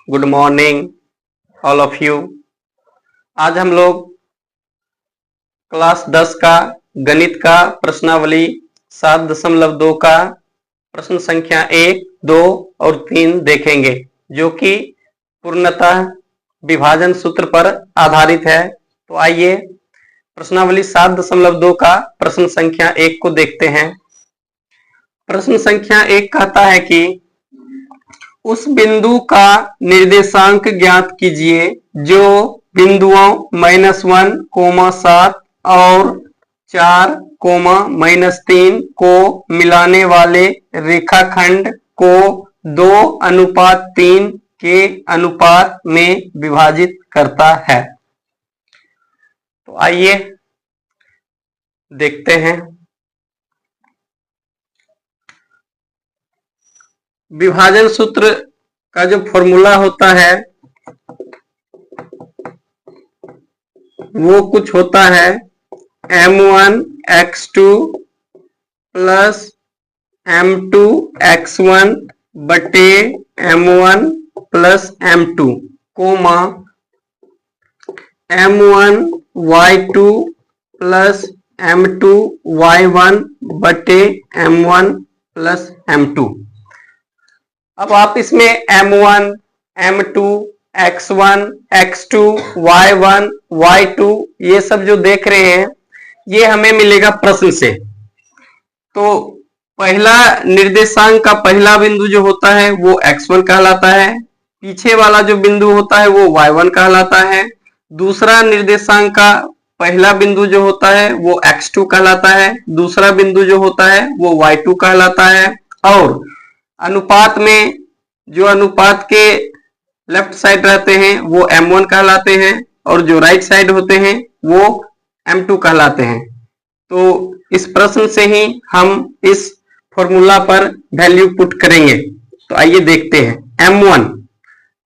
Good morning all of you. आज हम लोग क्लास 10 का गणित का प्रश्नावली 7.2 का प्रश्न संख्या 1, 2 और 3 देखेंगे, जो कि पूर्णतः विभाजन सूत्र पर आधारित है। तो आइए प्रश्नावली 7.2 का प्रश्न संख्या 1 को देखते हैं। प्रश्न संख्या 1 कहता है कि उस बिंदु का निर्देशांक ज्ञात कीजिए जो बिंदुओं -1, 7 और 4, -3 को मिलाने वाले रेखाखंड को 2:3 के अनुपात में विभाजित करता है। तो आइए देखते हैं। विभाजन सूत्र का जो फॉर्मूला होता है वो कुछ होता है m1x2 प्लस m2x1 बटे m1 plus m2 coma m1y2 plus m2y1 बटे m1 प्लस m2। अब आप इसमें m1, m2, x1, x2, y1, y2 ये सब जो देख रहे हैं ये हमें मिलेगा प्रश्न से। तो पहला निर्देशांक का पहला बिंदु जो होता है वो x1 कहलाता है, पीछे वाला जो बिंदु होता है वो y1 कहलाता है, दूसरा निर्देशांक का पहला बिंदु जो होता है वो x2 कहलाता है, दूसरा बिंदु जो होता है वो y2 कहलाता है, और अनुपात में जो अनुपात के लेफ्ट साइड रहते हैं वो m1 कहलाते हैं और जो राइट साइड होते हैं वो m2 कहलाते हैं। तो इस प्रश्न से ही हम इस फॉर्मूला पर वैल्यू पुट करेंगे। तो आइए देखते हैं।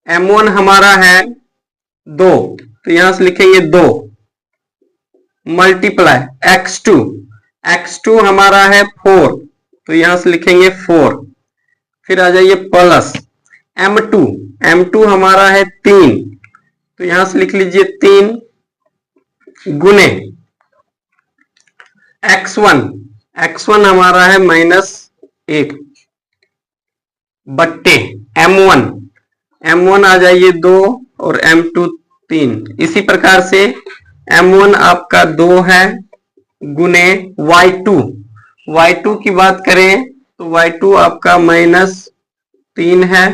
m1 हमारा है 2, तो यहां से लिखेंगे 2 मल्टीप्लाई x2 हमारा है 4, तो यहां से लिखेंगे 4। फिर आ जाइए प्लस m2 हमारा है 3, तो यहां से लिख लीजिए 3 गुने x1 हमारा है -1 बट्टे m1 आ जाइए 2 और m2 3। इसी प्रकार से m1 आपका 2 है गुने y2 की बात करें तो y2 आपका -3 है